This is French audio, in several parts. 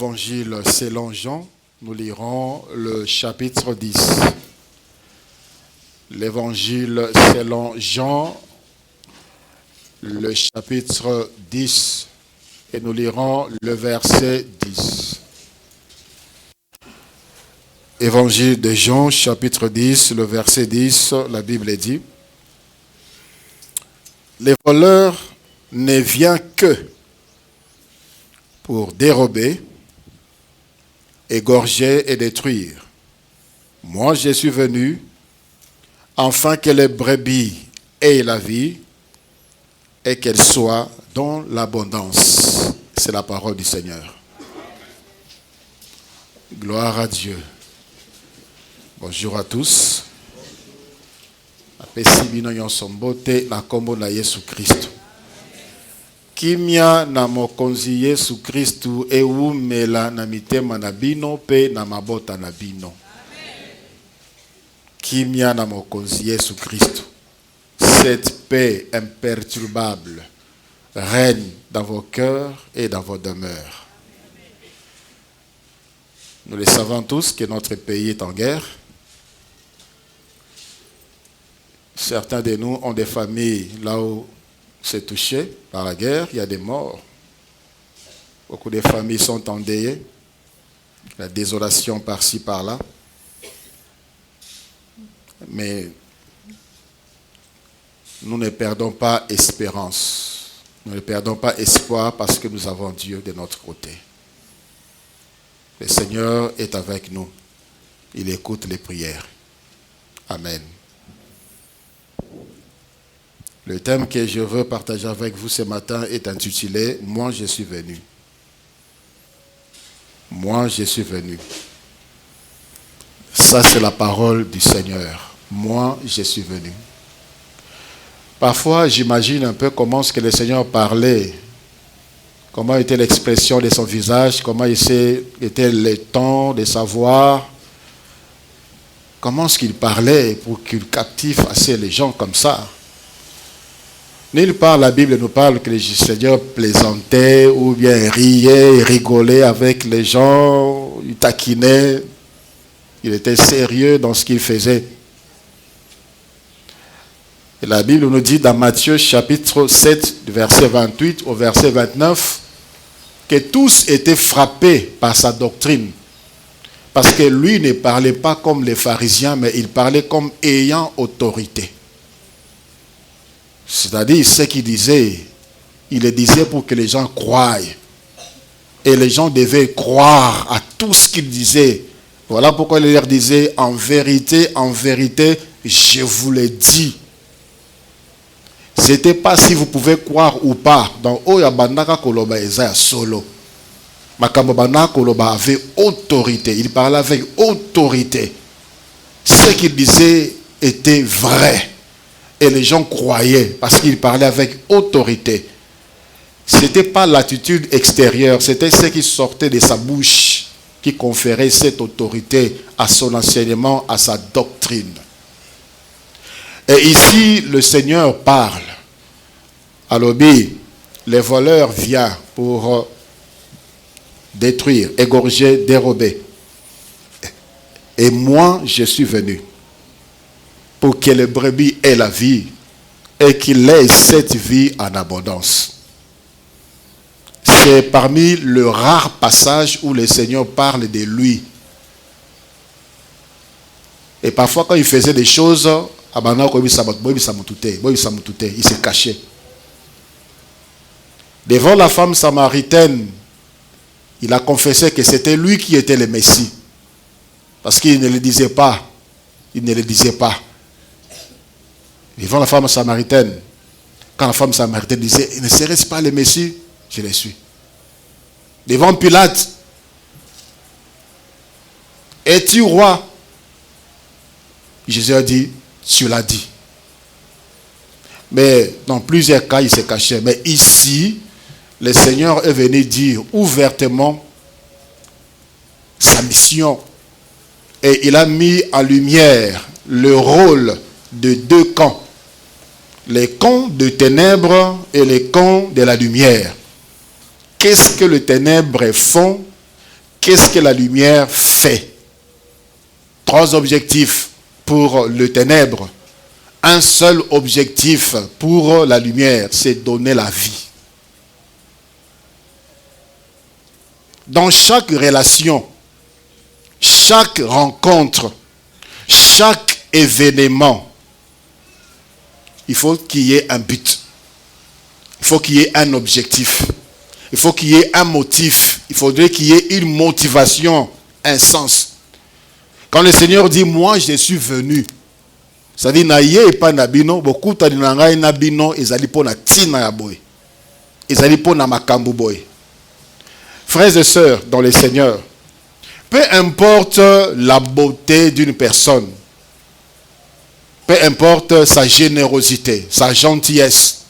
l'évangile selon Jean, nous lirons le chapitre 10. L'évangile selon Jean, le chapitre 10, et nous lirons le verset 10. Évangile de Jean, chapitre 10, le verset 10, la Bible dit: les voleurs ne viennent que pour dérober, égorger et détruire. Moi, je suis venu afin que les brebis aient la vie et qu'elles soient dans l'abondance. C'est la parole du Seigneur. Gloire à Dieu. Bonjour à tous. Apesi bino nyonso mbote na kombo na Yesu Kristo. Kimia na mokonzi Yesu Kristo eumela na mitema na bino pe na mabota na bino. Kimia na mokonzi Yesu Kristo. Cette paix imperturbable règne dans vos cœurs et dans vos demeures. Nous le savons tous que notre pays est en guerre. Certains de nous ont des familles là où c'est touché par la guerre, il y a des morts. Beaucoup de familles sont endeuillées. La désolation par-ci, par-là. Mais nous ne perdons pas espérance. Nous ne perdons pas espoir parce que nous avons Dieu de notre côté. Le Seigneur est avec nous. Il écoute les prières. Amen. Le thème que je veux partager avec vous ce matin est intitulé « Moi, je suis venu ». Moi, je suis venu. Ça, c'est la parole du Seigneur. Moi, je suis venu. Parfois, j'imagine un peu comment est-ce que le Seigneur parlait, comment était l'expression de son visage, comment était le ton de sa voix, comment est-ce qu'il parlait pour qu'il captive assez les gens comme ça. Nulle part la Bible nous parle que le Seigneur plaisantait ou bien riait, rigolait avec les gens, il taquinait, il était sérieux dans ce qu'il faisait. Et la Bible nous dit dans Matthieu chapitre 7, du verset 28 au verset 29, que tous étaient frappés par sa doctrine. Parce que lui ne parlait pas comme les pharisiens, mais il parlait comme ayant autorité. C'est-à-dire, ce qu'il disait, il le disait pour que les gens croient. Et les gens devaient croire à tout ce qu'il disait. Voilà pourquoi il leur disait, en vérité, je vous le dis. Ce n'était pas si vous pouvez croire ou pas. Donc, Oyabandaka Koloba Ezaya solo. Makambabana Koloba avait autorité. Il parlait avec autorité. Ce qu'il disait était vrai. Et les gens croyaient parce qu'il parlait avec autorité. Ce n'était pas l'attitude extérieure, c'était ce qui sortait de sa bouche qui conférait cette autorité à son enseignement, à sa doctrine. Et ici, le Seigneur parle. Alors, les voleurs viennent pour détruire, égorger, dérober. Et moi, je suis venu pour que les brebis aient la vie et qu'il ait cette vie en abondance. C'est parmi le rare passage où le Seigneur parle de lui. Et parfois quand il faisait des choses, il se cachait. Devant la femme samaritaine, il a confessé que c'était lui qui était le Messie. Parce qu'il ne le disait pas. Il ne le disait pas. Devant la femme samaritaine, quand la femme samaritaine disait, ne serait-ce pas le Messie? Je le suis. Devant Pilate, es-tu roi? Jésus a dit, tu l'as dit. Mais dans plusieurs cas, il se cachait. Mais ici, le Seigneur est venu dire ouvertement sa mission. Et il a mis en lumière le rôle de deux camps. Les camps de ténèbres et les camps de la lumière. Qu'est-ce que les ténèbres font? qu'est-ce que la lumière fait? 3 objectifs pour le ténèbre. Un seul objectif pour la lumière, c'est donner la vie. Dans chaque relation, chaque rencontre, chaque événement, il faut qu'il y ait un but. Il faut qu'il y ait un objectif. Il faut qu'il y ait un motif. Il faudrait qu'il y ait une motivation, un sens. Quand le Seigneur dit, moi je suis venu, ça dit, na ye pas nabino, beaucoup ta dinanga nabino, ezali po na tina ya boy. Ezali po na makambu boy. Frères et sœurs dans le Seigneur, peu importe la beauté d'une personne, peu importe sa générosité, sa gentillesse,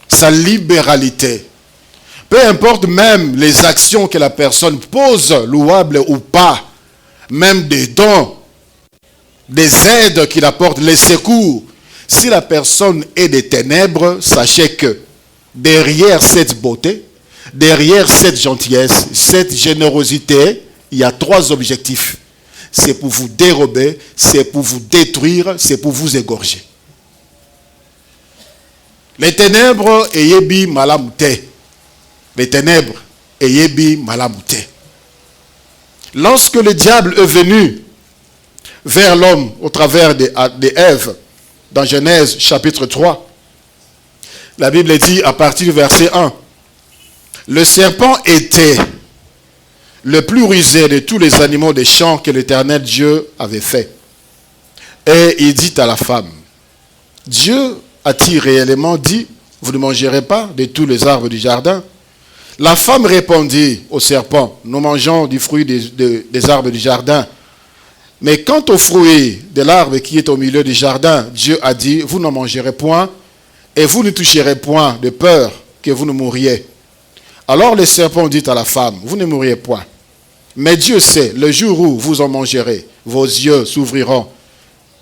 sa libéralité, peu importe même les actions que la personne pose, louables ou pas, même des dons, des aides qu'il apporte, les secours, si la personne est des ténèbres, sachez que derrière cette beauté, derrière cette gentillesse, cette générosité, il y a 3 objectifs. C'est pour vous dérober, c'est pour vous détruire, c'est pour vous égorger. Les ténèbres, eyebi malamute. Les ténèbres, eyebi malamute. Lorsque le diable est venu vers l'homme au travers d'Ève, dans Genèse chapitre 3, la Bible dit à partir du verset 1, le serpent était le plus rusé de tous les animaux des champs que l'Éternel Dieu avait fait. Et il dit à la femme, Dieu a-t-il réellement dit, vous ne mangerez pas de tous les arbres du jardin? La femme répondit au serpent, nous mangeons du fruit des arbres du jardin. Mais quant au fruit de l'arbre qui est au milieu du jardin, Dieu a dit, vous n'en mangerez point, et vous ne toucherez point de peur que vous ne mouriez. Alors le serpent dit à la femme, vous ne mourriez point. Mais Dieu sait, le jour où vous en mangerez, vos yeux s'ouvriront,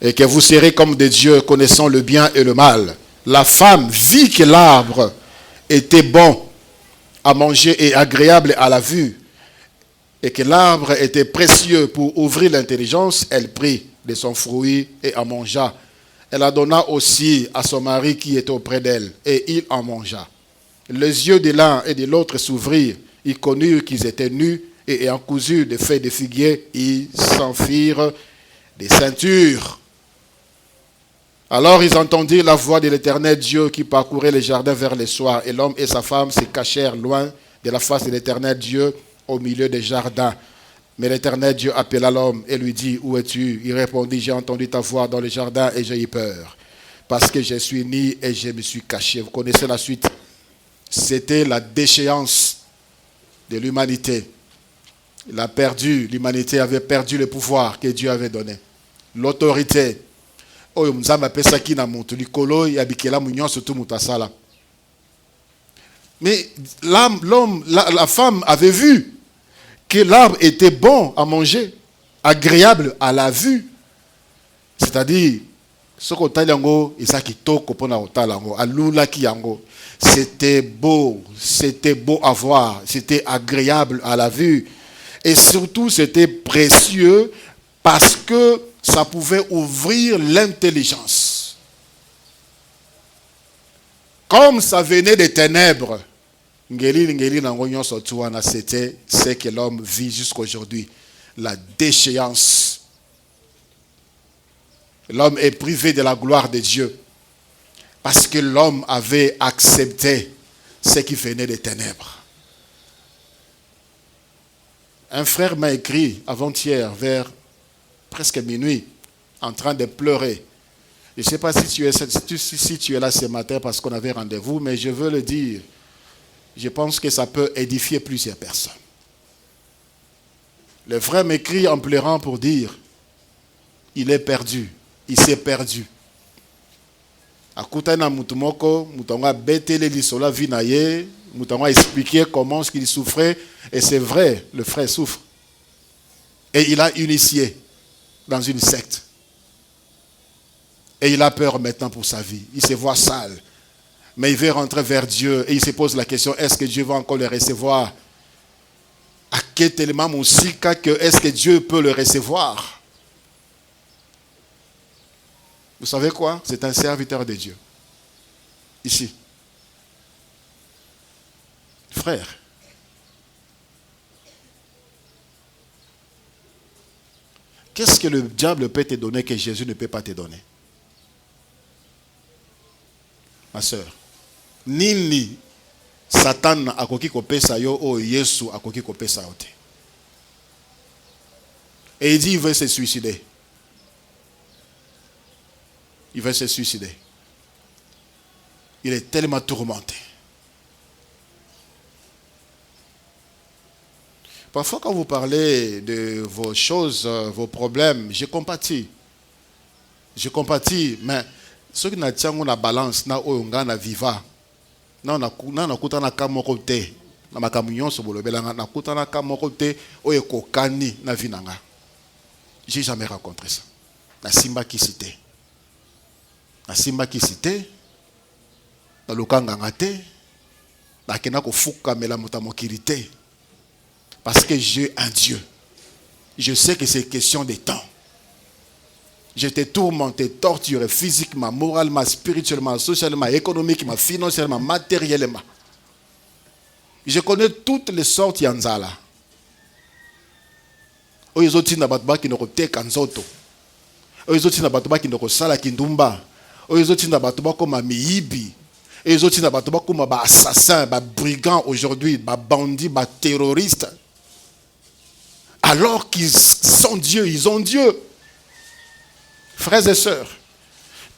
et que vous serez comme des dieux connaissant le bien et le mal. La femme vit que l'arbre était bon à manger et agréable à la vue, et que l'arbre était précieux pour ouvrir l'intelligence, elle prit de son fruit et en mangea. Elle en donna aussi à son mari qui était auprès d'elle, et il en mangea. Les yeux de l'un et de l'autre s'ouvrirent, ils connurent qu'ils étaient nus, et ayant cousu des feuilles de figuier, ils s'enfirent des ceintures. Alors ils entendirent la voix de l'Éternel Dieu qui parcourait les jardins vers le soir, et l'homme et sa femme se cachèrent loin de la face de l'Éternel Dieu au milieu des jardins. Mais l'Éternel Dieu appela l'homme et lui dit, où es-tu? Il répondit, j'ai entendu ta voix dans le jardin et j'ai eu peur, parce que je suis nu et je me suis caché. Vous connaissez la suite. C'était la déchéance de l'humanité. L'humanité avait perdu le pouvoir que Dieu avait donné. L'autorité. Mais la femme avait vu que l'arbre était bon à manger, agréable à la vue. C'est-à-dire, c'était beau à voir, c'était agréable à la vue. Et surtout, c'était précieux parce que ça pouvait ouvrir l'intelligence. Comme ça venait des ténèbres, c'était ce que l'homme vit jusqu'à aujourd'hui, la déchéance. L'homme est privé de la gloire de Dieu parce que l'homme avait accepté ce qui venait des ténèbres. Un frère m'a écrit avant-hier vers presque minuit en train de pleurer. Je ne sais pas si tu es là ce matin parce qu'on avait rendez-vous, mais je veux le dire. Je pense que ça peut édifier plusieurs personnes. Le frère m'écrit en pleurant pour dire, il est perdu, il s'est perdu. Akutana mutumoko, mutonga betele lisola vinaye, mutonga expliquer comment est-ce qu'il souffrait, et c'est vrai, le frère souffre. Et il a initié dans une secte. Et il a peur maintenant pour sa vie. Il se voit sale. Mais il veut rentrer vers Dieu et il se pose la question, est-ce que Dieu va encore le recevoir? À est tellement musique que est-ce que Dieu peut le recevoir? Vous savez quoi? C'est un serviteur de Dieu. Ici. Frère. Qu'est-ce que le diable peut te donner que Jésus ne peut pas te donner? Ma soeur. Nini Satan akoki kopesa yo o Yesu akoki kopesa yo te. Et il dit il veut se suicider. Il veut se suicider. Il est tellement tourmenté. Parfois quand vous parlez de vos choses, vos problèmes, je compatis. Je compatis, mais ceux qui n'ont la balance, na oyonga na viva, na kuta na kamoko te, na makamunyon so bolobelanga na kuta na kamoko te oye kokani na vinanga. J'ai jamais rencontré ça. Na simba qui cité. Na simba qui cité. Na lokanga ngate. Na kena ko fuka mela mutamokirité. Parce que j'ai un Dieu. Je sais que c'est question de temps. J'étais tourmenté, torturé physiquement, moralement, spirituellement, socialement, économiquement, financièrement, matériellement. Je connais toutes les sortes yanzala. Oyezoti na batuba ki noko teka nzoto. Oyezoti na batuba ki noko sala kindumba. Oyezoti na batuba koma miibi. Oyezoti na batuba koma ba assassin, ba brigand aujourd'hui, ba bandit, ba terroriste. Alors qu'ils sont Dieu, ils ont Dieu. Frères et sœurs,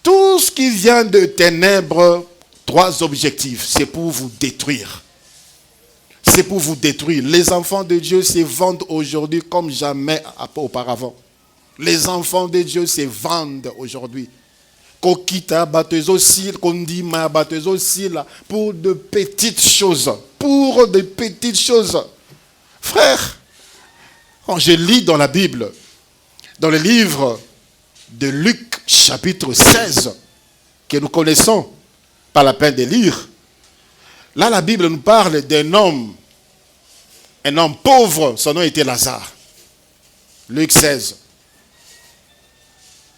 tout ce qui vient de ténèbres, 3 objectifs, c'est pour vous détruire. C'est pour vous détruire. Les enfants de Dieu se vendent aujourd'hui comme jamais auparavant. Les enfants de Dieu se vendent aujourd'hui. Kokita, batezo kondima, batezo pour de petites choses. Pour de petites choses. Frère, quand je lis dans la Bible, dans le livre de Luc chapitre 16, que nous connaissons, pas la peine de lire, là la Bible nous parle d'un homme, un homme pauvre, son nom était Lazare. Luc 16.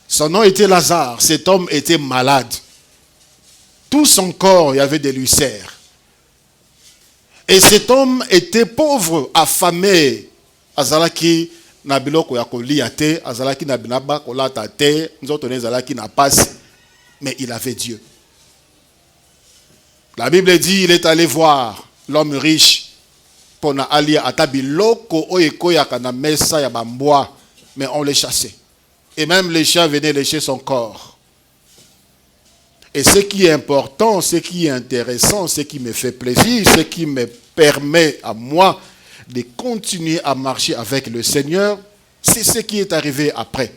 Son nom était Lazare, cet homme était malade. Tout son corps, il y avait des ulcères. Et cet homme était pauvre, affamé. Azalaki na biloko ya kolia te, azalaki na binaba kolata te, nzoto ne zalaki na passe, mais il avait Dieu. La Bible dit, il est allé voir l'homme riche pour na alia ata biloko oyekoya kana mesa ya bamboa, mais on les chassait. Et même les chiens venaient lécher son corps. Et ce qui est important, ce qui est intéressant, ce qui me fait plaisir, ce qui me permet à moi de continuer à marcher avec le Seigneur, c'est ce qui est arrivé après.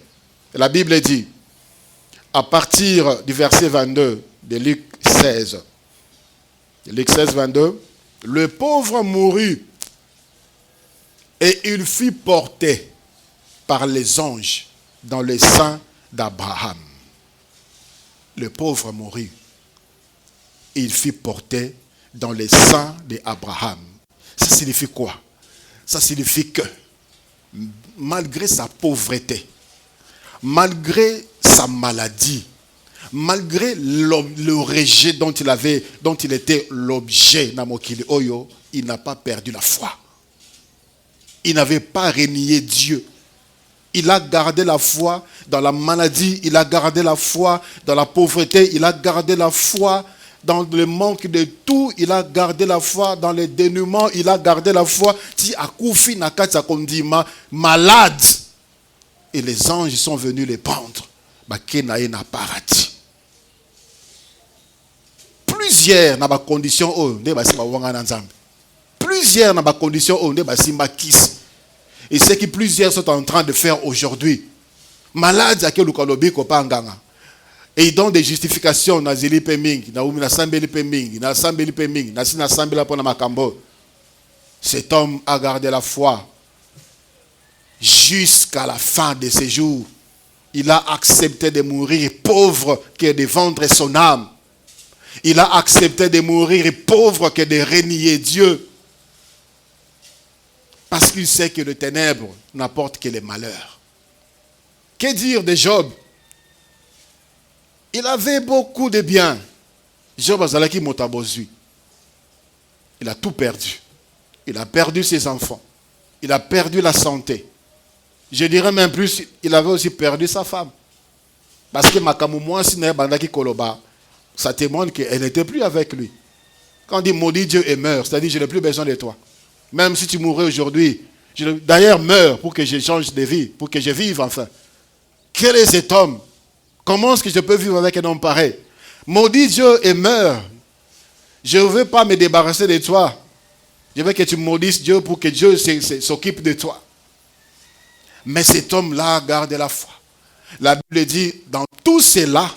La Bible dit, à partir du verset 22 de Luc 16, Luc 16, 22, le pauvre mourut et il fut porté par les anges dans le sein d'Abraham. Le pauvre mourut et il fut porté dans le sein d'Abraham. Ça signifie quoi? Ça signifie que malgré sa pauvreté, malgré sa maladie, malgré le rejet dont il était l'objet, il n'a pas perdu la foi. Il n'avait pas renié Dieu. Il a gardé la foi dans la maladie, il a gardé la foi dans la pauvreté, il a gardé la foi dans le manque de tout, il a gardé la foi dans le dénuement, il a gardé la foi. Si Akoufi Nakatsa Kondima, malade, et les anges sont venus les prendre. Bakenaïna paradis. Plusieurs n'ont pas condition oh, plusieurs n'ont pas condition oh, et ce que plusieurs sont en train de faire aujourd'hui. Malades à quel ukalobi kopanganga. Et ils donnent des justifications na zili peming, na umi na sambeli peming, na sambeli peming, na sina sambela pona makambo. Cet homme a gardé la foi jusqu'à la fin de ses jours. Il a accepté de mourir pauvre que de vendre son âme. Il a accepté de mourir pauvre que de renier Dieu. Parce qu'il sait que le ténèbre n'apporte que les malheurs. Que dire de Job? Il avait beaucoup de biens. Job azalaki motabozui. Il a tout perdu. Il a perdu ses enfants. Il a perdu la santé. Je dirais même plus, il avait aussi perdu sa femme. Parce que Makamoumoua, Bandaki Koloba, ça témoigne qu'elle n'était plus avec lui. Quand on dit maudit Dieu et meurt, c'est-à-dire je n'ai plus besoin de toi. Même si tu mourrais aujourd'hui, d'ailleurs meurs pour que je change de vie, pour que je vive enfin. Quel est cet homme? Comment est-ce que je peux vivre avec un homme pareil? Maudit Dieu et meurt. Je ne veux pas me débarrasser de toi. Je veux que tu maudisses Dieu pour que Dieu s'occupe de toi. Mais cet homme-là garde la foi. La Bible dit, dans tout cela,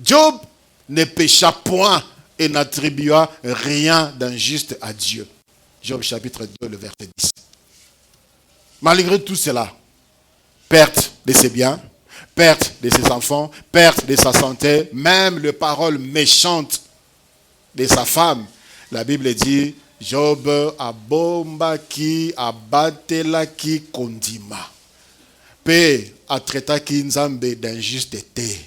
Job ne pécha point et n'attribua rien d'injuste à Dieu. Job chapitre 2, le verset 10. Malgré tout cela, perte de ses biens, perte de ses enfants, perte de sa santé, même les paroles méchantes de sa femme, la Bible dit, Job abombaki, abatelaki kondima. Pe atretaki nzambe d'injusteté.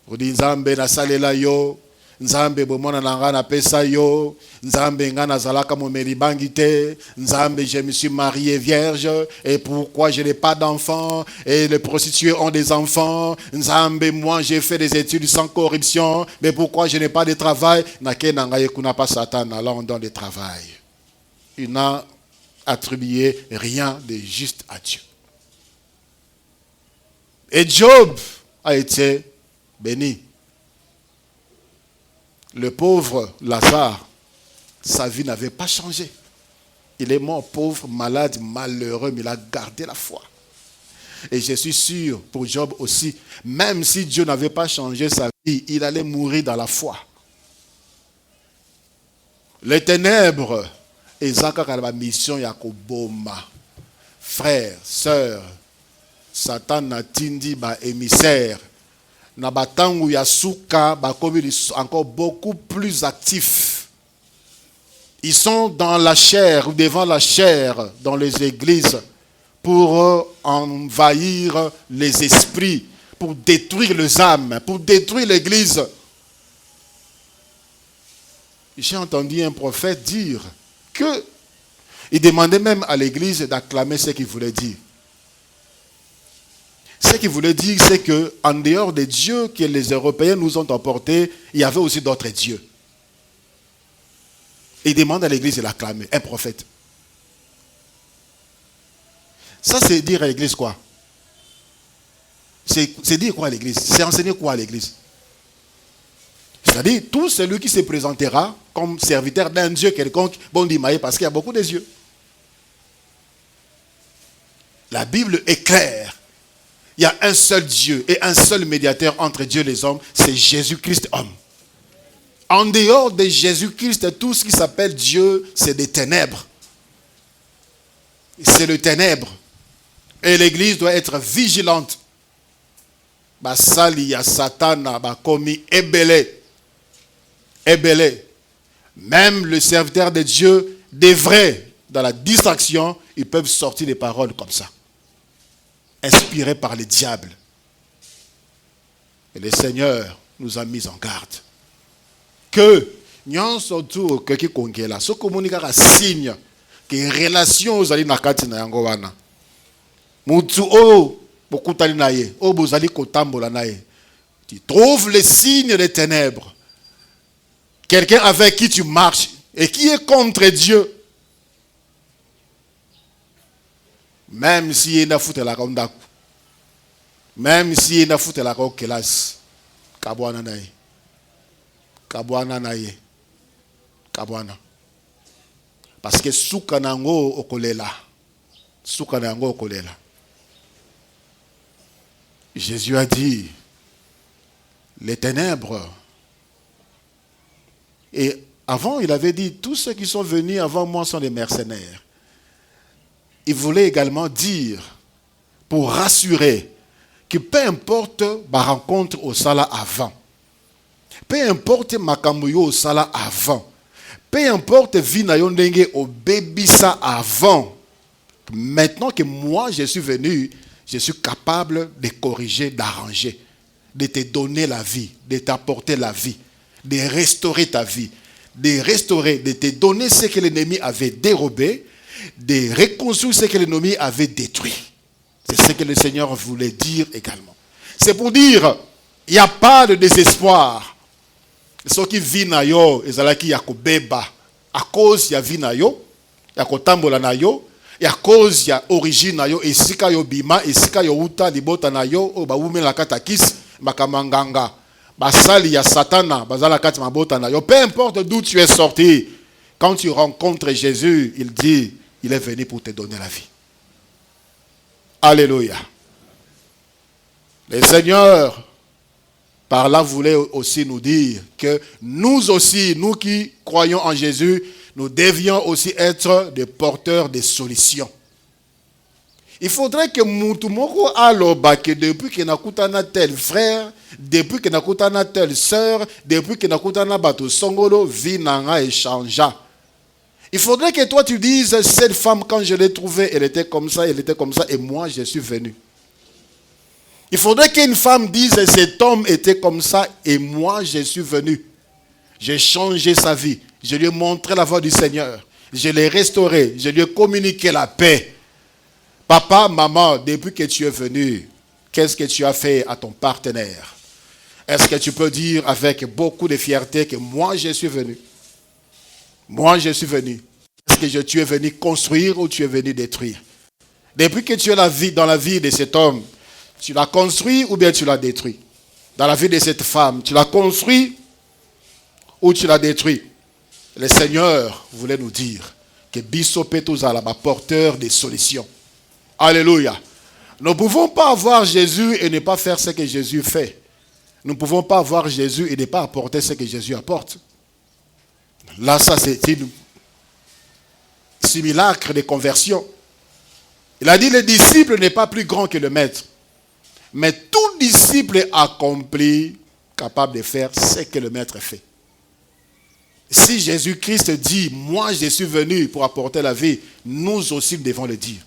Odi nzambe na salela yo, nzambe bomona nanga na pesa yo, nzambe nga nazalaka momeli bangite, nzambe je me suis marié vierge, et pourquoi je n'ai pas d'enfants, et les prostituées ont des enfants, nzambe moi j'ai fait des études sans corruption, mais pourquoi je n'ai pas de travail? Nake nanga yekuna pas Satan allant dans le travail. Il n'a attribué rien de juste à Dieu. Et Job a été béni. Le pauvre Lazare, sa vie n'avait pas changé. Il est mort pauvre, malade, malheureux, mais il a gardé la foi. Et je suis sûr, pour Job aussi, même si Dieu n'avait pas changé sa vie, il allait mourir dans la foi. Les ténèbres, ezaka la mission yakoboma. Frères, sœurs, Satan n'a tindi ba émissaire. Na batangu yasuka ba komi encore beaucoup plus actifs. Ils sont dans la chair ou devant la chair dans les églises pour envahir les esprits, pour détruire les âmes, pour détruire l'église. J'ai entendu un prophète dire que il demandait même à l'église d'acclamer ce qu'il voulait dire. Ce qu'il voulait dire, c'est qu'en dehors des dieux que les Européens nous ont emportés, il y avait aussi d'autres dieux. Il demande à l'église de l'acclamer, un prophète. Ça, c'est dire à l'église quoi? C'est dire quoi à l'église? C'est enseigner quoi à l'église? C'est-à-dire, tout celui qui se présentera comme serviteur d'un dieu quelconque, bon dit parce qu'il y a beaucoup de dieux. La Bible est claire. Il y a un seul Dieu et un seul médiateur entre Dieu et les hommes, c'est Jésus-Christ homme. En dehors de Jésus-Christ, tout ce qui s'appelle Dieu, c'est des ténèbres. C'est le ténèbre. Et l'église doit être vigilante. Basali ya Satana, bakomi ebele. Ebele. Même le serviteur de Dieu devrait, dans la distraction, ils peuvent sortir des paroles comme ça. Inspirés par le diable. Et le Seigneur nous a mis en garde. Que, nous surtout, que qui congela, ce communique un signe, que relation aux alliés nakati na yangowana. Mutu o, beaucoup tali naye, o bozali kotambola naye. Tu trouves les signes des ténèbres. Quelqu'un avec qui tu marches et qui est contre Dieu. Même si il n'a foutu la rondaku. Même si il n'a foutu la rondaku. Kabwana naye. Kabwana naye. Kabwana. Parce que souka nango okolela. Souka nango okolela. Jésus a dit, les ténèbres. Et avant, il avait dit, tous ceux qui sont venus avant moi sont des mercenaires. Il voulait également dire, pour rassurer, que peu importe ma rencontre au sala avant, peu importe ma kamouyo au sala avant, peu importe vinayo ndenge au bébisa avant, Maintenant que moi, je suis venu, je suis capable de corriger, d'arranger, de te donner la vie, de t'apporter la vie, de restaurer ta vie, de restaurer, de te donner ce que l'ennemi avait dérobé, de reconstruire ce que l'ennemi avait détruit. C'est ce que le Seigneur voulait dire également. C'est pour dire, il n'y a pas de désespoir. Ceux qui vivent na yo, ezalaki ya kobeba, à cause ya vie na yo, ya kotambola na yo, et à cause ya origine na yo, esika yo bima, esika yo uta libota na yo, o ba ume la katakis, bakamanganga, basali ya satana, bazala kati mabota na yo. Peu importe d'où tu es sorti, quand tu rencontres Jésus, il dit, il est venu pour te donner la vie. Alléluia. Le Seigneur, par là, voulait aussi nous dire que nous aussi, nous qui croyons en Jésus, nous devions aussi être des porteurs de solutions. Il faudrait que Moutoumoko aloba que depuis que nakutana tel frère, depuis que nakutana telle sœur, depuis que nakutana bato songolo, vie nanga et changea. Il faudrait que toi tu dises, cette femme quand je l'ai trouvée, elle était comme ça, et moi je suis venu. Il faudrait qu'une femme dise, cet homme était comme ça, et moi je suis venu. J'ai changé sa vie, je lui ai montré la voie du Seigneur, je l'ai restauré, je lui ai communiqué la paix. Papa, maman, depuis que tu es venu, qu'est-ce que tu as fait à ton partenaire? Est-ce que tu peux dire avec beaucoup de fierté que moi je suis venu? Moi je suis venu. Est-ce que tu es venu construire ou tu es venu détruire? Depuis que tu es dans la vie de cet homme, tu l'as construit ou bien tu l'as détruit? Dans la vie de cette femme, tu l'as construit ou tu l'as détruit? Le Seigneur voulait nous dire que Bissopé Touzala, porteur des solutions. Alléluia. Nous ne pouvons pas avoir Jésus et ne pas faire ce que Jésus fait. Nous ne pouvons pas avoir Jésus et ne pas apporter ce que Jésus apporte. Là, ça c'est une simulacre de conversion. Il a dit, le disciple n'est pas plus grand que le maître. Mais tout disciple accompli, capable de faire ce que le maître fait. Si Jésus-Christ dit, moi je suis venu pour apporter la vie, nous aussi devons le dire.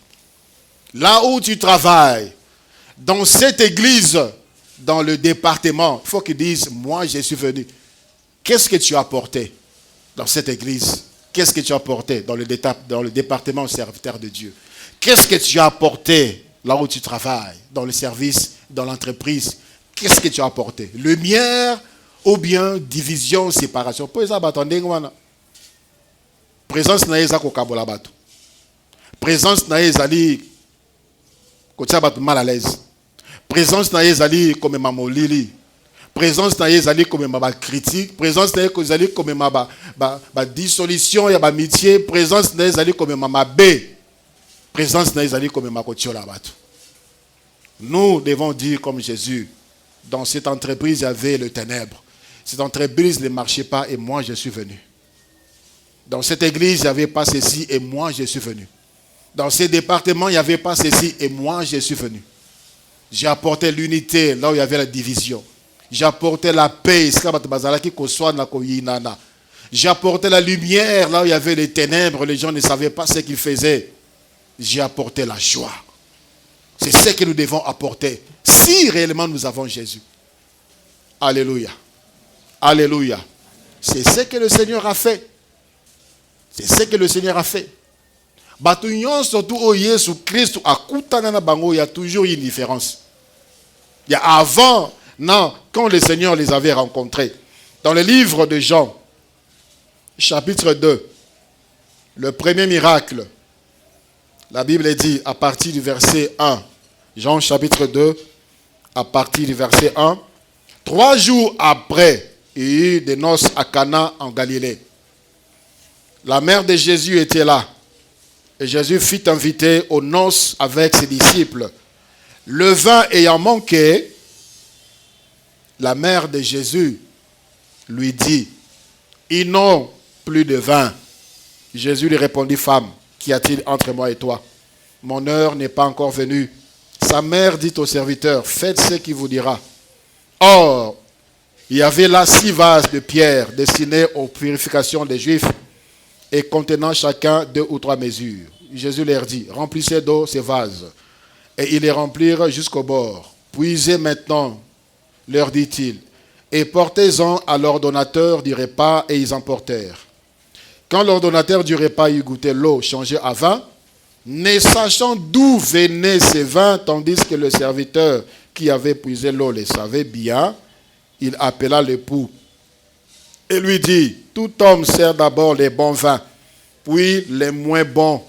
Là où tu travailles, dans cette église, dans le département, il faut qu'ils disent, moi je suis venu. Qu'est-ce que tu as apporté dans cette église? Qu'est-ce que tu as apporté dans le département serviteur de Dieu? Qu'est-ce que tu as apporté là où tu travailles, dans le service, dans l'entreprise? Qu'est-ce que tu as apporté? Lumière ou bien division, séparation? Présence na yeza kokabola bato. Présence na yezali kotia bato mal à l'aise. Présence na yezali comme mamolili. Présence na yezali comme ma critique. Présence na yezali comme ma dissolution ya ba amitié. Présence na yezali comme ma bé. Présence na yezali comme ma kotiola bato. Nous devons dire comme Jésus, dans cette entreprise il y avait le ténèbre. Cette entreprise ne marchait pas et moi je suis venu. Dans cette église, il n'y avait pas ceci et moi je suis venu. Dans ce département, il n'y avait pas ceci et moi je suis venu. J'ai apporté l'unité là où il y avait la division. J'ai apporté la paix. J'ai apporté la lumière là où il y avait les ténèbres. Les gens ne savaient pas ce qu'ils faisaient. J'ai apporté la joie. C'est ce que nous devons apporter si réellement nous avons Jésus. Alléluia. Alléluia. C'est ce que le Seigneur a fait. C'est ce que le Seigneur a fait. Surtout au Jésus Christ, il y a toujours une différence. Il y a avant, non, quand le Seigneur les avait rencontrés. Dans le livre de Jean, chapitre 2, le premier miracle, la Bible dit à partir du verset 1, Jean chapitre 2, à partir du verset 1, 3 jours après, il y a eu des noces à Cana en Galilée. La mère de Jésus était là. Et Jésus fit inviter aux noces avec ses disciples. Le vin ayant manqué, la mère de Jésus lui dit, ils n'ont plus de vin. Jésus lui répondit, femme, qu'y a-t-il entre moi et toi? Mon heure n'est pas encore venue. Sa mère dit au serviteur, faites ce qu'il vous dira. Or, il y avait là 6 vases de pierre destinés aux purifications des Juifs et contenant chacun 2 ou 3 mesures. Jésus leur dit, remplissez d'eau ces vases. Et ils les remplirent jusqu'au bord. Puisez maintenant, leur dit-il, et portez-en à l'ordonnateur du repas, et ils emportèrent. Quand l'ordonnateur du repas eut goûté l'eau changée à vin, ne sachant d'où venait ce vin, tandis que le serviteur qui avait puisé l'eau le savait bien, il appela l'époux et lui dit, tout homme sert d'abord les bons vins, puis les moins bons,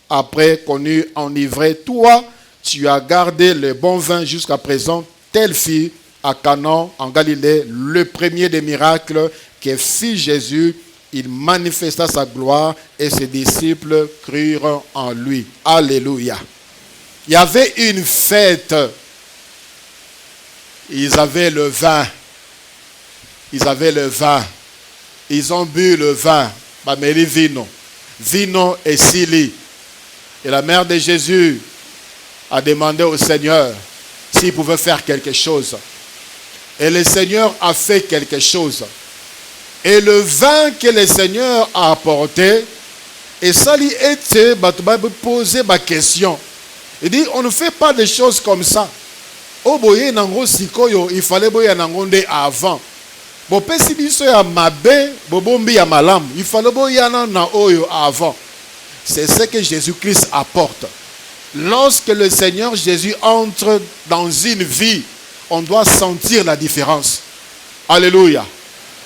après qu'on eut enivré. Toi, tu as gardé le bon vin jusqu'à présent. Telle fille à Canaan, en Galilée, le premier des miracles que fit Jésus. Il manifesta sa gloire et ses disciples crurent en lui. Alléluia. Il y avait une fête. Ils avaient le vin. Ils avaient le vin. Ils ont bu le vin. Bameli vino. Vino et sili. Et la mère de Jésus a demandé au Seigneur s'il pouvait faire quelque chose. Et le Seigneur a fait quelque chose. Et le vin que le Seigneur a apporté, et ça lui était poser ma question. Il dit, on ne fait pas des choses comme ça. Au boye nango sikoyo, il fallait boye nango nde avant. Bo pesi biso ya mabe, bo bombi ya malam, il fallait boye na oyo avant. C'est ce que Jésus-Christ apporte. Lorsque le Seigneur Jésus entre dans une vie, on doit sentir la différence. Alléluia.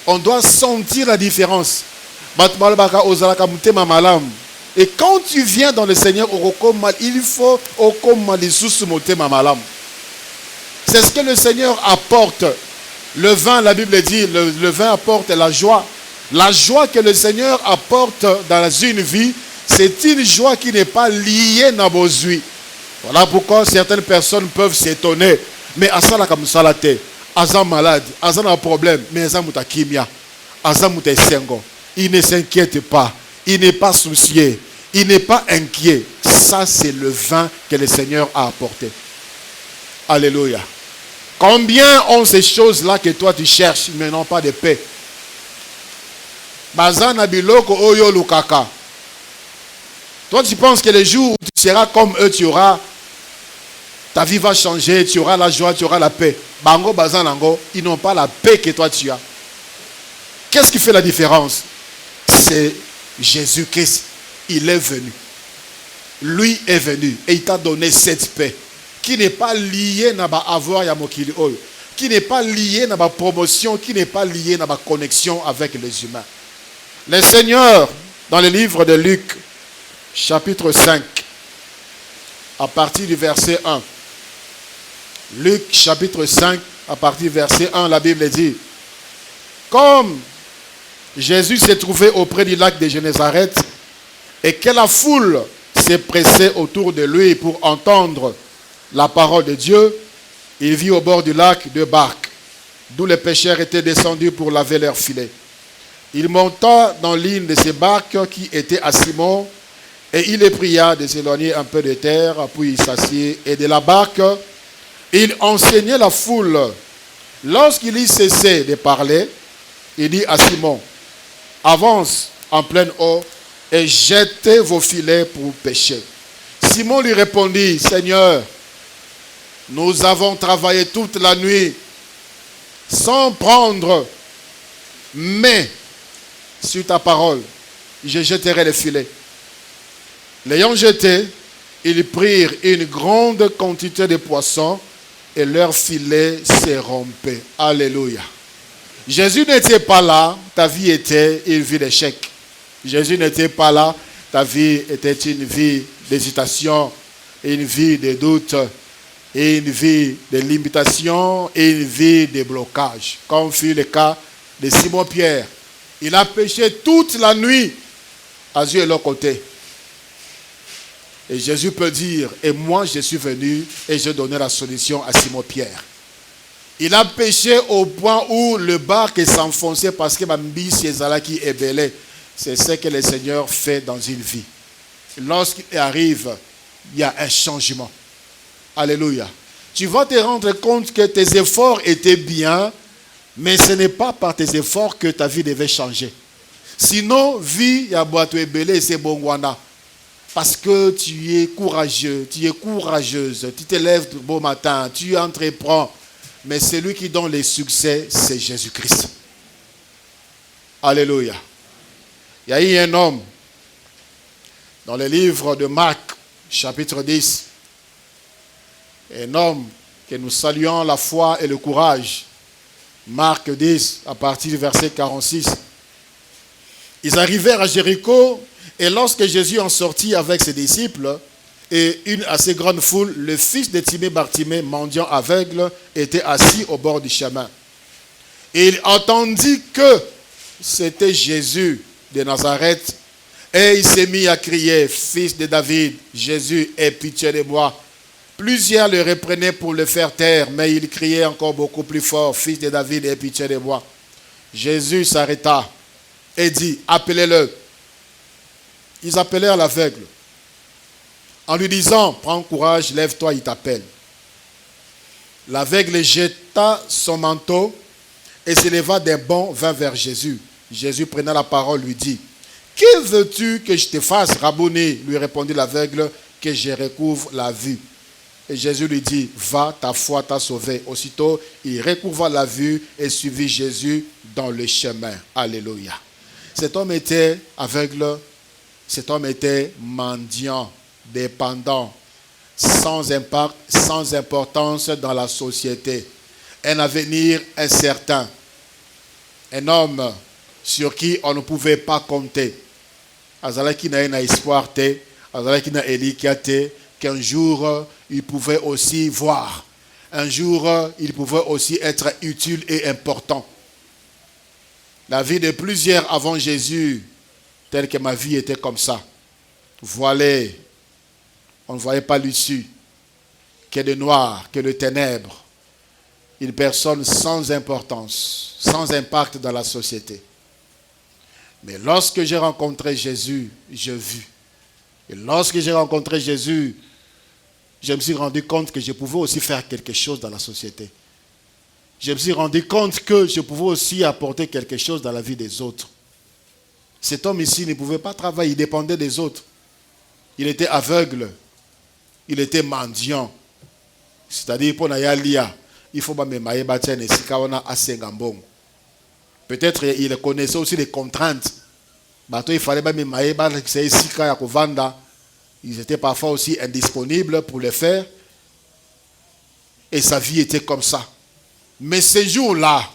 On doit sentir la différence. Et quand tu viens dans le Seigneur, il faut c'est ce que le Seigneur apporte. Le vin, la Bible dit, le vin apporte la joie. La joie que le Seigneur apporte dans une vie, c'est une joie qui n'est pas liée à vos vies. Voilà pourquoi certaines personnes peuvent s'étonner. Mais à ça, comme ça, la tête. Azam malade, Azam a un problème, mais Azam a kimia, Azam a sengo. Il ne s'inquiète pas, il n'est pas soucié, il n'est pas inquiet. Ça, c'est le vin que le Seigneur a apporté. Alléluia. Combien ont ces choses-là que toi tu cherches, mais n'ont pas de paix? Bazana biloko oyo lukaka. Toi, tu penses que le jour où tu seras comme eux, tu auras. Ta vie va changer, tu auras la joie, tu auras la paix. Bango, bazanango, ils n'ont pas la paix que toi tu as. Qu'est-ce qui fait la différence? C'est Jésus-Christ. Il est venu. Lui est venu et il t'a donné cette paix qui n'est pas liée à avoir Yamokili Oyo, qui n'est pas liée à ma promotion, qui n'est pas liée à ma connexion avec les humains. Le Seigneur, dans le livre de Luc, chapitre 5, à partir du verset 1. Luc chapitre 5, à partir du verset 1, la Bible dit, comme Jésus s'est trouvé auprès du lac de Génézareth et que la foule s'est pressée autour de lui pour entendre la parole de Dieu, il vit au bord du lac deux barques, d'où les pêcheurs étaient descendus pour laver leurs filets. Il monta dans l'une de ces barques qui était à Simon et il les pria de s'éloigner un peu de terre, puis il s'assied et de la barque, il enseignait la foule. Lorsqu'il y cessait de parler, il dit à Simon, avance en pleine eau et jetez vos filets pour pêcher. Simon lui répondit, Seigneur, nous avons travaillé toute la nuit sans prendre, mais sur ta parole, je jetterai les filets. L'ayant jeté, ils prirent une grande quantité de poissons et leur filet s'est rompu. Alléluia. Jésus n'était pas là, ta vie était une vie d'échec. Jésus n'était pas là, ta vie était une vie d'hésitation, une vie de doute, une vie de limitation, une vie de blocage. Comme fut le cas de Simon-Pierre. Il a péché toute la nuit à Dieu et l'autre côté. Et Jésus peut dire, et moi je suis venu et j'ai donné la solution à Simon-Pierre. Il a péché au point où le barque s'enfonçait parce que Bambi Siezalaki est belé. C'est ce que le Seigneur fait dans une vie. Lorsqu'il arrive, il y a un changement. Alléluia. Tu vas te rendre compte que tes efforts étaient bien, mais ce n'est pas par tes efforts que ta vie devait changer. Sinon, vie, il y a boato et belé, c'est bongwana. parce que tu es courageux, tu es courageuse, tu te lèves le beau matin, tu entreprends. Mais celui qui donne les succès, c'est Jésus-Christ. Alléluia. Il y a eu un homme dans le livre de Marc, chapitre 10. Un homme que nous saluons la foi et le courage. Marc 10, à partir du verset 46. Ils arrivèrent à Jéricho, et lorsque Jésus en sortit avec ses disciples et une assez grande foule, le fils de Timée Bartimée, mendiant aveugle, était assis au bord du chemin. Et il entendit que c'était Jésus de Nazareth, et il s'est mis à crier, « Fils de David, Jésus, aie pitié de moi. » Plusieurs le reprenaient pour le faire taire, mais il criait encore beaucoup plus fort, « Fils de David, aie pitié de moi. » Jésus s'arrêta et dit, « Appelez-le. » Ils appelèrent l'aveugle, en lui disant, « Prends courage, lève-toi, il t'appelle. » L'aveugle jeta son manteau et se leva d'un bond, vint vers Jésus. Jésus prenant la parole lui dit, « Que veux-tu que je te fasse, Rabboni ?» lui répondit l'aveugle, « Que je recouvre la vue. » Et Jésus lui dit, « Va, ta foi t'a sauvé. » Aussitôt, il recouvra la vue et suivit Jésus dans le chemin. Alléluia. Cet homme était aveugle, cet homme était mendiant, dépendant, sans impact, sans importance dans la société. Un avenir incertain. Un homme sur qui on ne pouvait pas compter. Azalaki n'a un espoir, Azalaki n'a éliquaté, qu'un jour il pouvait aussi voir. Un jour il pouvait aussi être utile et important. La vie de plusieurs avant Jésus, telle que ma vie était comme ça. Voilée, on ne voyait pas l'issue, que de noir, que de ténèbres. Une personne sans importance, sans impact dans la société. Mais lorsque j'ai rencontré Jésus, j'ai vu. Et lorsque j'ai rencontré Jésus, je me suis rendu compte que je pouvais aussi faire quelque chose dans la société. Je me suis rendu compte que je pouvais aussi apporter quelque chose dans la vie des autres. Cet homme ici ne pouvait pas travailler, il dépendait des autres. Il était aveugle, il était mendiant. C'est-à-dire, pour Nayalia, il faut pas me mailler batien et sikawana à Sengambong. Peut-être il connaissait aussi les contraintes. Il fallait pas me mailler batien sika ya kovanda. Ils étaient parfois aussi indisponibles pour le faire. Et sa vie était comme ça. Mais ce jour-là,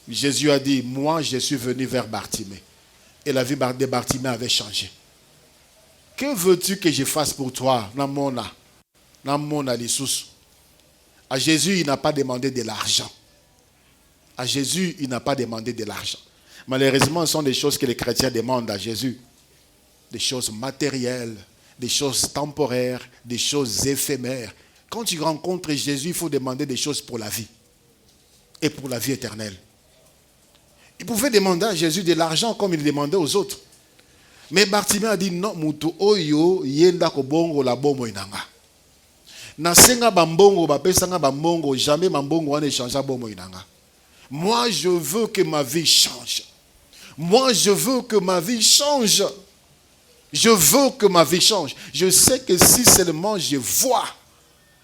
Jésus a dit, moi je suis venu vers Bartimée. Et la vie de Bartimée avait changé. Que veux-tu que je fasse pour toi? À Jésus, il n'a pas demandé de l'argent. À Jésus, il n'a pas demandé de l'argent. Malheureusement, ce sont des choses que les chrétiens demandent à Jésus. Des choses matérielles, des choses temporaires, des choses éphémères. Quand tu rencontres Jésus, il faut demander des choses pour la vie. Et pour la vie éternelle. Il pouvait demander à Jésus de l'argent comme il demandait aux autres. Mais Bartimée a dit non, mutu oyo yenda ko bongo la bomo inanga. Nasenga bambongo bapesanga bambongo, jamais bambongo wana échangea bomo inanga. Moi je veux que ma vie change. Moi je veux que ma vie change. Je veux que ma vie change. Je sais que si seulement je vois,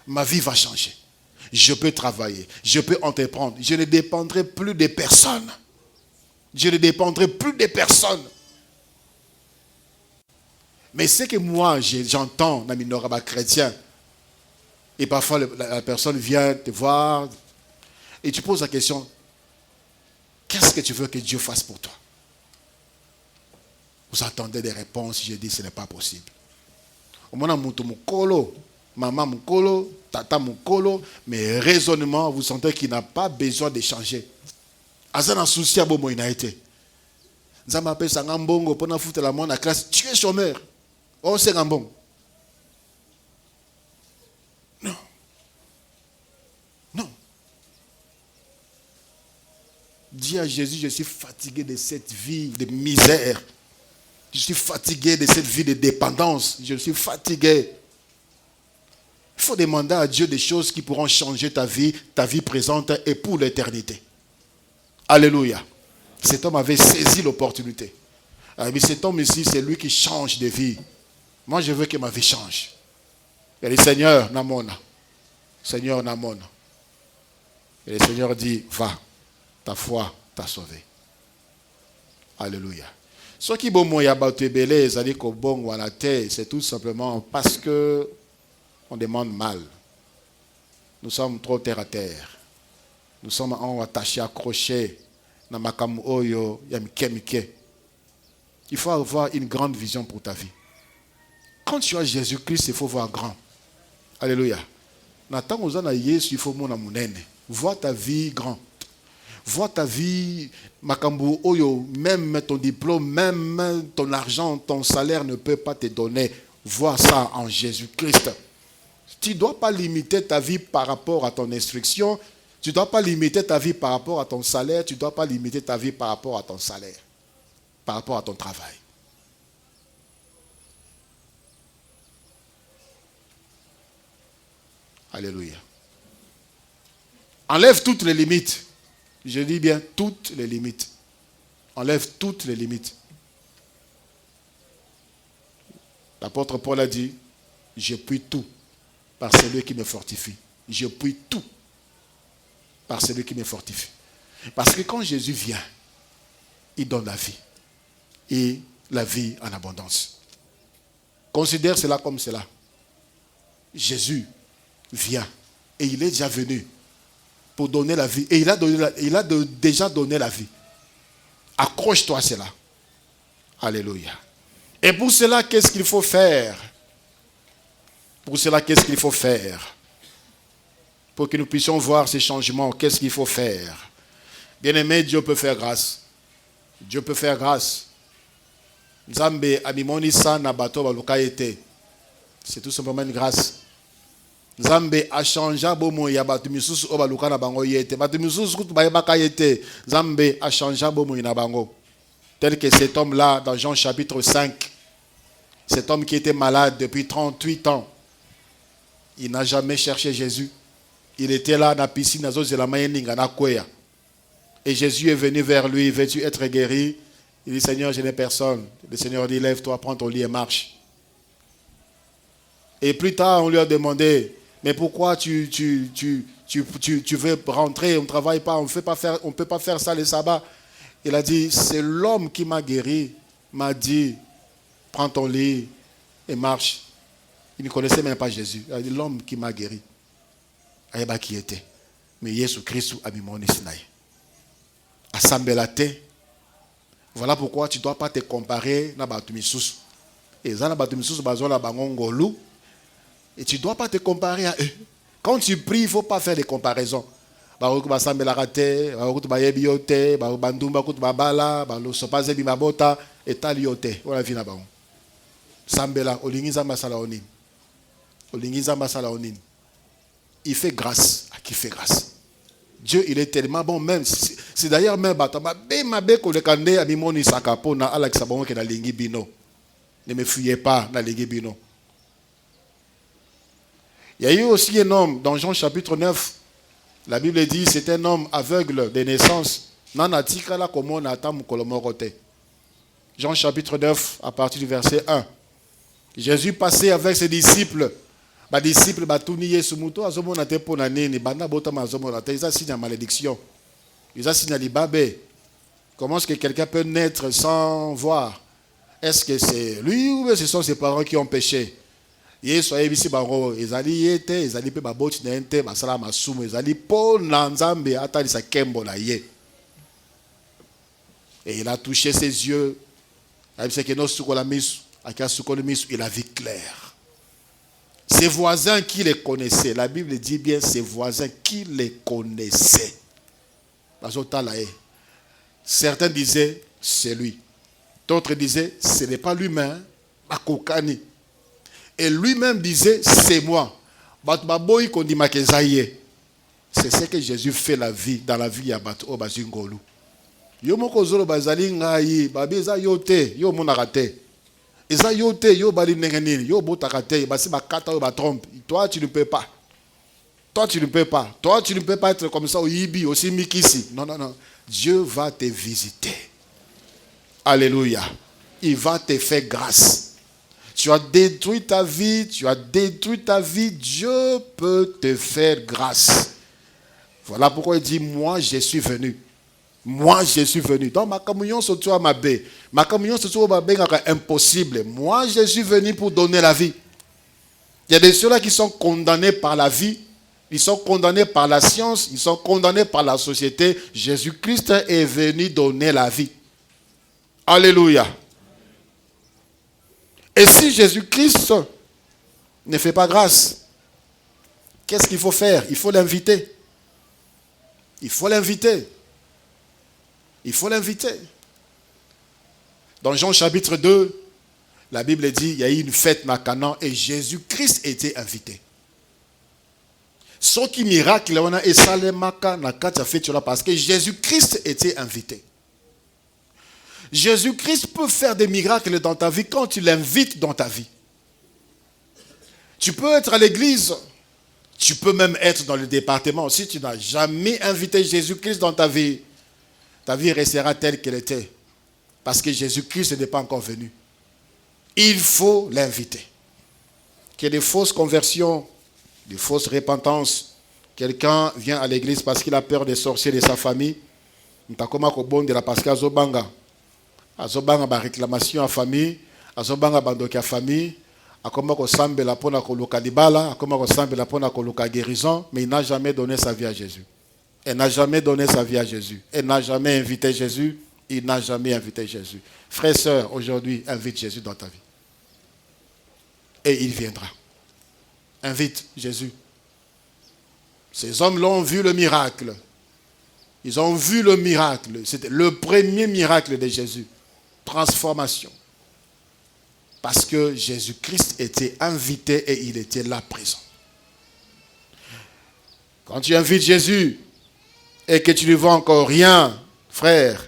ma vie va changer. Je peux travailler, je peux entreprendre. Je ne dépendrai plus de personne. Je ne dépendrai plus de personne. Mais c'est que moi, j'entends dans mes norabas chrétiens, et parfois la personne vient te voir, et tu poses la question, qu'est-ce que tu veux que Dieu fasse pour toi? Vous attendez des réponses, je dis, ce n'est pas possible. Au moment où mukolo, maman mukolo, tata mukolo, mais raisonnement, vous sentez qu'il n'a pas besoin d'échanger. Azana souci à bomo ina été. Nzamba appelle ça ngambongo pour na foutre la main à classe, tu es chômeur. Oh, c'est ngambongo. Non. Non. Dis à Jésus, je suis fatigué de cette vie de misère. Je suis fatigué de cette vie de dépendance. Je suis fatigué. Il faut demander à Dieu des choses qui pourront changer ta vie présente et pour l'éternité. Alléluia. Cet homme avait saisi l'opportunité. Mais cet homme ici, c'est lui qui change de vie. Moi, je veux que ma vie change. Il dit, Seigneur, Namona. Seigneur, Namona. Et le Seigneur dit, va, ta foi t'a sauvé. Alléluia. Ce qui bon moya batebele, c'est-à-dire qu'au bon ou à la terre, c'est tout simplement parce que on demande mal. Nous sommes trop terre à terre. Nous sommes attachés, accrochés. Il faut avoir une grande vision pour ta vie. Quand tu as Jésus-Christ, il faut voir grand. Alléluia. Il faut voir ta vie grand. Vois ta vie, Makambu Oyo, même ton diplôme, même ton argent, ton salaire ne peut pas te donner. Vois ça en Jésus-Christ. Tu ne dois pas limiter ta vie par rapport à ton instruction. Tu ne dois pas limiter ta vie par rapport à ton salaire. Tu ne dois pas limiter ta vie par rapport à ton salaire. Par rapport à ton travail. Alléluia. Enlève toutes les limites. Je dis bien toutes les limites. Enlève toutes les limites. L'apôtre Paul a dit, je puis tout par celui qui me fortifie. Je puis tout par celui qui me fortifie. Parce que quand Jésus vient, il donne la vie. Et la vie en abondance. Considère cela comme cela. Jésus vient et il est déjà venu pour donner la vie. Et il a déjà donné la vie. Accroche-toi à cela. Alléluia. Et pour cela, qu'est-ce qu'il faut faire? Pour cela, qu'est-ce qu'il faut faire? Pour que nous puissions voir ces changements, qu'est-ce qu'il faut faire? Bien-aimé, Dieu peut faire grâce. Dieu peut faire grâce. Nzambe amimonisa na bato baluka ete. C'est tout simplement une grâce. Nzambe a changé bomo ya bato misusu o baluka na bango yete. Bato misusu kutu bayebaka yete. Nzambe a changé bomo na bango. Tel que cet homme-là dans Jean chapitre 5. Cet homme qui était malade depuis 38 ans. Il n'a jamais cherché Jésus. Il était là dans la piscine et Jésus est venu vers lui, veux-tu être guéri? Il dit, Seigneur, je n'ai personne. Le Seigneur dit, lève-toi, prends ton lit et marche. Et plus tard, on lui a demandé, mais pourquoi tu veux rentrer, on ne travaille pas, on ne peut pas faire ça le sabbat. Il a dit, c'est l'homme qui m'a guéri, m'a dit, prends ton lit et marche. Il ne connaissait même pas Jésus. Il a dit, l'homme qui m'a guéri. Aïba qui était. Mais Jésus Christ a mis mon isnaï. Assemblate. Voilà pourquoi tu ne dois pas te comparer à Batumisus. Et ça, Batumisus, Bazola Bangongolu. Et tu ne dois pas te comparer à eux. Quand tu pries, il ne faut pas faire des comparaisons. Baruch Basambelarate, Baruch Bayebiote, Baruch Bandumba Kut Babala, Baruch Sopaze Bimabota, et Taliote. Voilà, vina Baron. Sambela, Olingiza Masalaonin. Olingiza Masalaonin. Il fait grâce à qui fait grâce. Dieu, il est tellement bon, même. C'est d'ailleurs même Batama. Ne me fuyez pas dans les bino. Il y a eu aussi un homme dans Jean chapitre 9. La Bible dit c'est un homme aveugle de naissance. Jean chapitre 9, à partir du verset 1. Jésus passait avec ses disciples. Les disciples ils assignent la malédiction. Ils assignent l'ibabé. Comment est-ce que quelqu'un peut naître sans voir? Est-ce que c'est lui ou ce sont ses parents qui ont péché? Et il a touché ses yeux. Il a vu clair. Ses voisins qui les connaissaient. La Bible dit bien ses voisins qui les connaissaient. Certains disaient c'est lui. D'autres disaient ce n'est pas lui-même. Et lui-même disait c'est moi. C'est ce que Jésus fait dans la vie à Bato Bazingolu. Yo moko zolo bazali ngai babi eza yote yo monarate. Eza yote yo bali nengenini yo botakate basi bakata yo ba trompe. Toi tu ne peux pas. Toi tu ne peux pas. Toi tu ne peux pas être comme ça au Yibi aussi Mikisi. Non non non. Dieu va te visiter. Alléluia. Il va te faire grâce. Tu as détruit ta vie, Dieu peut te faire grâce. Voilà pourquoi il dit, moi je suis venu. Moi je suis venu. Donc ma communion se trouve à ma baie. Ma communion se trouve à ma baie, impossible. Moi je suis venu pour donner la vie. Il y a des ceux-là qui sont condamnés par la vie. Ils sont condamnés par la science, ils sont condamnés par la société. Jésus-Christ est venu donner la vie. Alléluia. Et si Jésus-Christ ne fait pas grâce, qu'est-ce qu'il faut faire? Il faut l'inviter. Il faut l'inviter. Il faut l'inviter. Dans Jean chapitre 2, la Bible dit, il y a eu une fête à Canaan et Jésus-Christ était invité. Ce qui miracle, on a essayé parce que Jésus-Christ était invité. Jésus-Christ peut faire des miracles dans ta vie quand tu l'invites dans ta vie. Tu peux être à l'église, tu peux même être dans le département. Si tu n'as jamais invité Jésus-Christ dans ta vie restera telle qu'elle était. Parce que Jésus-Christ n'est pas encore venu. Il faut l'inviter. Qu'il y ait des fausses conversions, des fausses repentances. Quelqu'un vient à l'église parce qu'il a peur des sorciers de sa famille. Parce qu'il azobanga ba réclamation à famille, azobanga bandoki à famille, akoma ko sambela pona ko luka libala, akoma ko sambela pona ko luka guérison, mais il n'a jamais donné sa vie à Jésus. Elle n'a jamais donné sa vie à Jésus. Elle n'a jamais invité Jésus. Il n'a jamais invité Jésus. Frères et sœurs, aujourd'hui, invite Jésus dans ta vie. Et il viendra. Invite Jésus. Ces hommes l'ont vu le miracle. Ils ont vu le miracle. C'était le premier miracle de Jésus. Transformation. Parce que Jésus-Christ était invité et il était là présent. Quand tu invites Jésus et que tu ne lui vois encore rien, frère,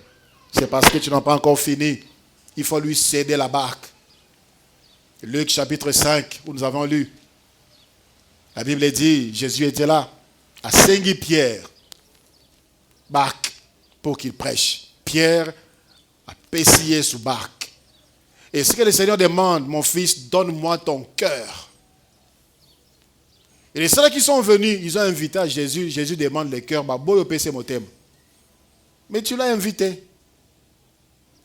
c'est parce que tu n'as pas encore fini. Il faut lui céder la barque. Luc chapitre 5, où nous avons lu. La Bible dit, Jésus était là, à Saint-Pierre, barque, pour qu'il prêche. Pierre a pessillé sous barque. Et ce que le Seigneur demande, mon fils, donne-moi ton cœur. Et les ceux qui sont venus, ils ont invité à Jésus. Jésus demande le cœur. Mais tu l'as invité.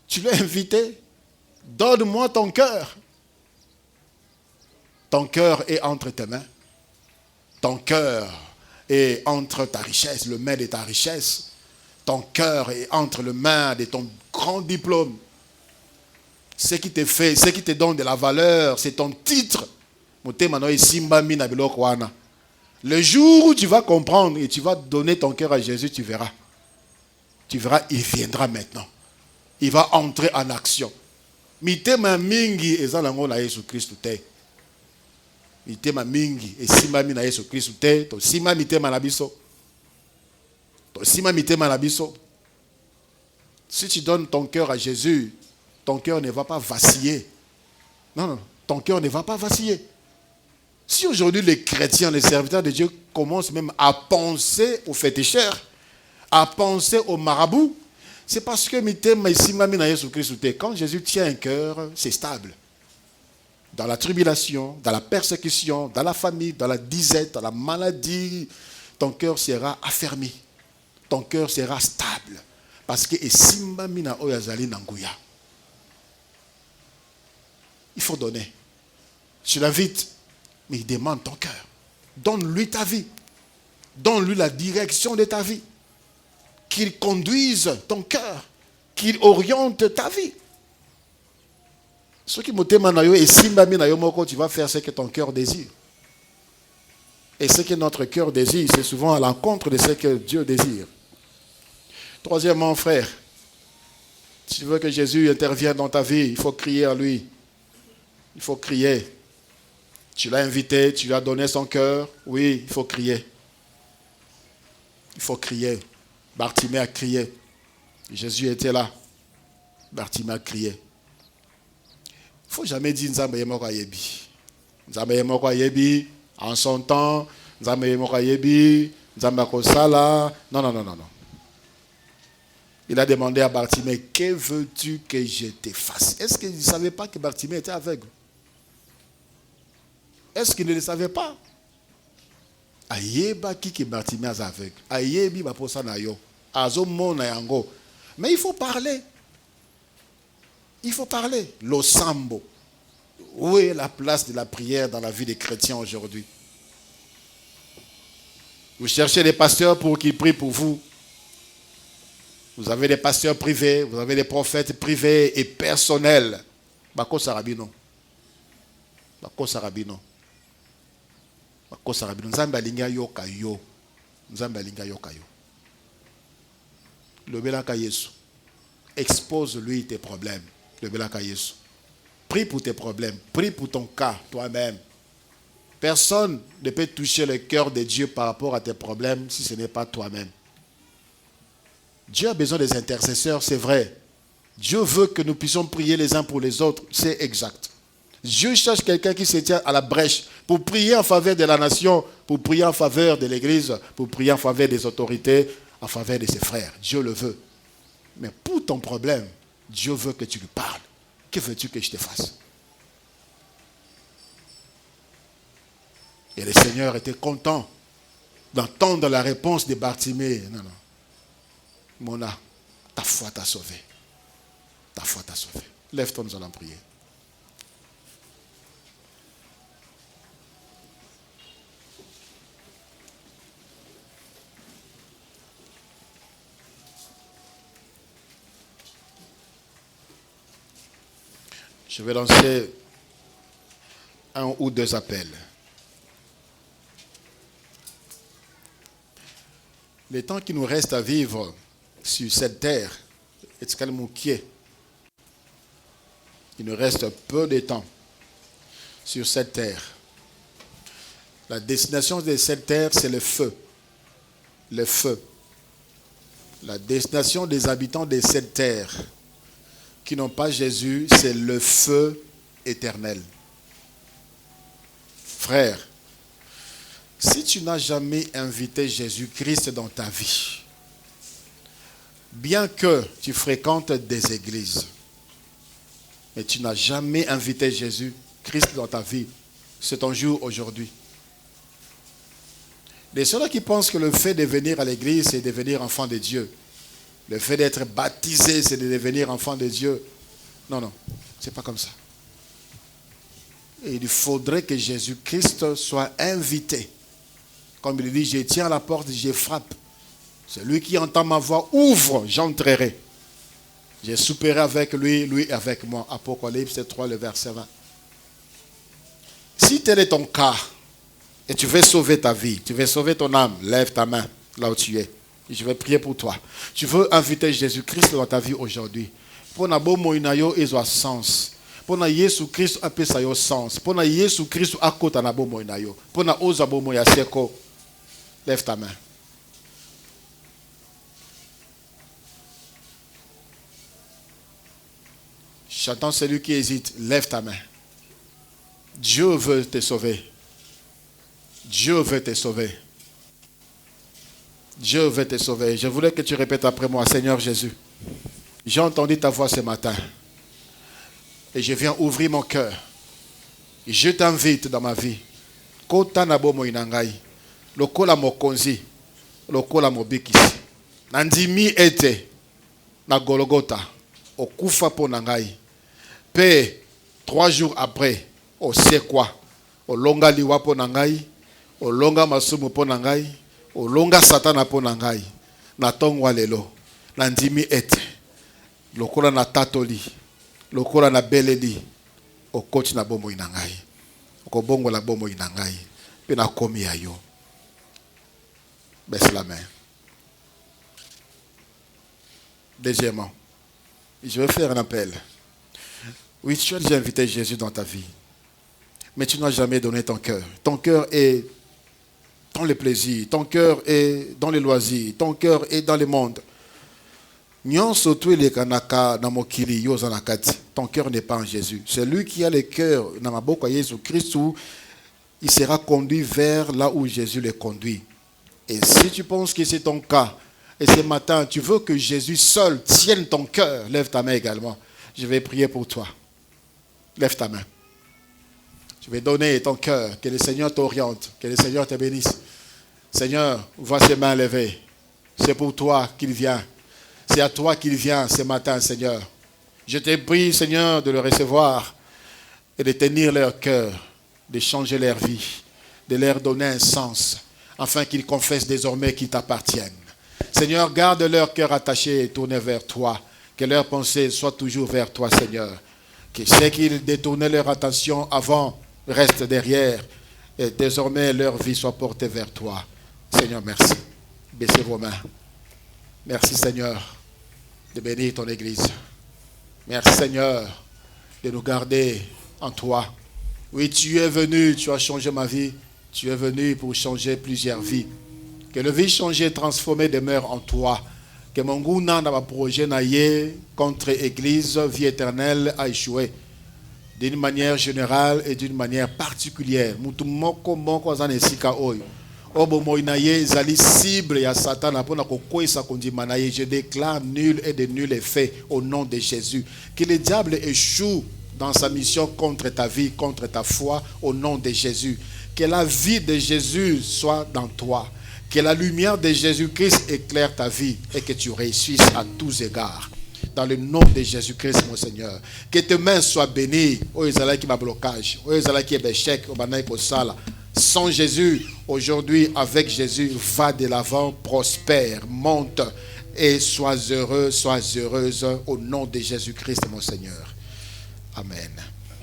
Tu l'as invité. Donne-moi ton cœur. Ton cœur est entre tes mains. Ton cœur est entre ta richesse, le main de ta richesse. Ton cœur est entre les mains de ton grand diplôme. Ce qui te fait, ce qui te donne de la valeur, c'est ton titre. Le jour où tu vas comprendre et tu vas donner ton cœur à Jésus, tu verras. Tu verras, il viendra maintenant. Il va entrer en action. Mitema mingi ezalango na Yesu Kristu te. Mitema mingi esimami na Yesu Kristu te. To sima mitema na biso. To sima mitema na biso. Si tu donnes ton cœur à Jésus, ton cœur ne va pas vaciller. Non, ton cœur ne va pas vaciller. Si aujourd'hui les chrétiens, les serviteurs de Dieu commencent même à penser aux féticheurs, à penser aux marabouts, c'est parce que quand Jésus tient un cœur, c'est stable. Dans la tribulation, dans la persécution, dans la famille, dans la disette, dans la maladie, ton cœur sera affermi. Ton cœur sera stable. Parce que il faut donner. Tu l'invites, mais il demande ton cœur. Donne-lui ta vie. Donne-lui la direction de ta vie. Qu'il conduise ton cœur. Qu'il oriente ta vie. Ce qui tu vas faire ce que ton cœur désire. Et ce que notre cœur désire, c'est souvent à l'encontre de ce que Dieu désire. Troisièmement, frère, si tu veux que Jésus intervienne dans ta vie, il faut crier à lui. Il faut crier. Tu l'as invité, tu lui as donné son cœur. Oui, il faut crier. Il faut crier. Bartimée a crié. Jésus était là. Bartimée a crié. Il ne faut jamais dire Nzambe yemoko ayebi. Nzambe yemoko ayebi en son temps. Nzambe yemoko ayebi. Nzambe akosala. Non, non, non, non, non. Il a demandé à Bartimée, que veux-tu que je te fasse? Est-ce qu'il ne savait pas que Bartimée était aveugle? Est-ce qu'il ne le savait pas? Ayeba qui Bartiméas aveugle. Ayebi baposa na yo. Azo mona yango. Mais il faut parler. Il faut parler. L'osambo. Où est la place de la prière dans la vie des chrétiens aujourd'hui? Vous cherchez des pasteurs pour qu'ils prient pour vous. Vous avez des pasteurs privés, vous avez des prophètes privés et personnels. Bako Sarabino. Bako Sarabino. Bako Sarabino. Nzambe alinga yoka yo. Nzambe alinga yoka yo. Le belaka Yesu. Expose-lui tes problèmes. Le belaka Yesu. Prie pour tes problèmes. Prie pour ton cas, toi-même. Personne ne peut toucher le cœur de Dieu par rapport à tes problèmes si ce n'est pas toi-même. Dieu a besoin des intercesseurs, c'est vrai. Dieu veut que nous puissions prier les uns pour les autres, c'est exact. Dieu cherche quelqu'un qui se tient à la brèche pour prier en faveur de la nation, pour prier en faveur de l'Église, pour prier en faveur des autorités, en faveur de ses frères. Dieu le veut. Mais pour ton problème, Dieu veut que tu lui parles. Que veux-tu que je te fasse? Et le Seigneur était content d'entendre la réponse de Bartimée. Non, non. Mona, ta foi t'a sauvé. Ta foi t'a sauvé. Lève-toi, nous allons prier. Je vais lancer un ou deux appels. Le temps qui nous reste à vivre sur cette terre, il nous reste peu de temps sur cette terre. La destination de cette terre, c'est le feu. Le feu. La destination des habitants de cette terre qui n'ont pas Jésus, c'est le feu éternel. Frère, si tu n'as jamais invité Jésus-Christ dans ta vie, bien que tu fréquentes des églises, mais tu n'as jamais invité Jésus-Christ dans ta vie, c'est ton jour aujourd'hui. Les ceux-là qui pensent que le fait de venir à l'église, c'est devenir enfant de Dieu. Le fait d'être baptisé, c'est de devenir enfant de Dieu. Non, non, c'est pas comme ça. Et il faudrait que Jésus-Christ soit invité. Comme il dit, je tiens à la porte, je frappe. Celui qui entend ma voix, ouvre, j'entrerai. Je souperai avec lui, lui avec moi. Apocalypse 3, le verset 20. Si tel est ton cas, et tu veux sauver ta vie, tu veux sauver ton âme, lève ta main là où tu es. Je vais prier pour toi. Tu veux inviter Jésus-Christ dans ta vie aujourd'hui. Pour na bomo inayo ezo sens. Pour na Yesu Christ apesa yo sens. Pour na Yesu Christ akota na bomo inayo. Pour na oza bomo ya seko. Lève ta main. J'attends celui qui hésite. Lève ta main. Dieu veut te sauver. Dieu veut te sauver. Dieu veut te sauver. Je voulais que tu répètes après moi, Seigneur Jésus. J'ai entendu ta voix ce matin. Et je viens ouvrir mon cœur. Je t'invite dans ma vie. Kota na bomo inangai. Lokola mokonzi. Lokola mobikisi. Nandimi ete. Na Golgotha. Okufa po nangai. Pe 3 jours après. O sait quoi? O longa liwa po nangai. O longa masumu po nangai. Olonga satana po na ngai na tongwa lelo na ndimi ete lokola na tatoli lokola na beleli okoti na bomoi na ngai okobongola bomoi na ngai pe na komi ya yo. Baisse la main. Deuxièmement, je vais faire un appel. Oui, tu as déjà invité Jésus dans ta vie, mais tu n'as jamais donné ton cœur. Ton cœur est dans les plaisirs, ton cœur est dans les loisirs, ton cœur est dans le monde. Ton cœur n'est pas en Jésus. C'est lui qui a le cœur dans ma boca Jésus-Christ où il sera conduit vers là où Jésus le conduit. Et si tu penses que c'est ton cas, et ce matin, tu veux que Jésus seul tienne ton cœur, lève ta main également. Je vais prier pour toi. Lève ta main. Je vais donner ton cœur. Que le Seigneur t'oriente. Que le Seigneur te bénisse. Seigneur, vois ses mains levées. C'est pour toi qu'il vient. C'est à toi qu'il vient ce matin, Seigneur. Je te prie, Seigneur, de le recevoir et de tenir leur cœur, de changer leur vie, de leur donner un sens, afin qu'ils confessent désormais qu'ils t'appartiennent. Seigneur, garde leur cœur attaché et tourné vers toi. Que leurs pensées soient toujours vers toi, Seigneur. Que ce qu'ils détournaient leur attention avant reste derrière. Et désormais, leur vie soit portée vers toi. Seigneur, merci. Baissez vos mains. Merci, Seigneur, de bénir ton Église. Merci, Seigneur, de nous garder en toi. Oui, tu es venu, tu as changé ma vie. Tu es venu pour changer plusieurs vies. Que le vie changée, transformée demeure en toi. Que mon goût n'a pas projet naïe contre Église, vie éternelle a échoué. D'une manière générale et d'une manière particulière. Je déclare nul et de nul effet au nom de Jésus. Que le diable échoue dans sa mission contre ta vie, contre ta foi, au nom de Jésus. Que la vie de Jésus soit dans toi. Que la lumière de Jésus-Christ éclaire ta vie et que tu réussisses à tous égards. Dans le nom de Jésus-Christ, mon Seigneur. Que tes mains soient bénies. Oh, Israël qui m'a blocage. Oh, Israël qui est béchec. Oh, Banaï Kosala. Sans Jésus, aujourd'hui, avec Jésus, va de l'avant, prospère, monte et sois heureux, sois heureuse au nom de Jésus-Christ, mon Seigneur. Amen.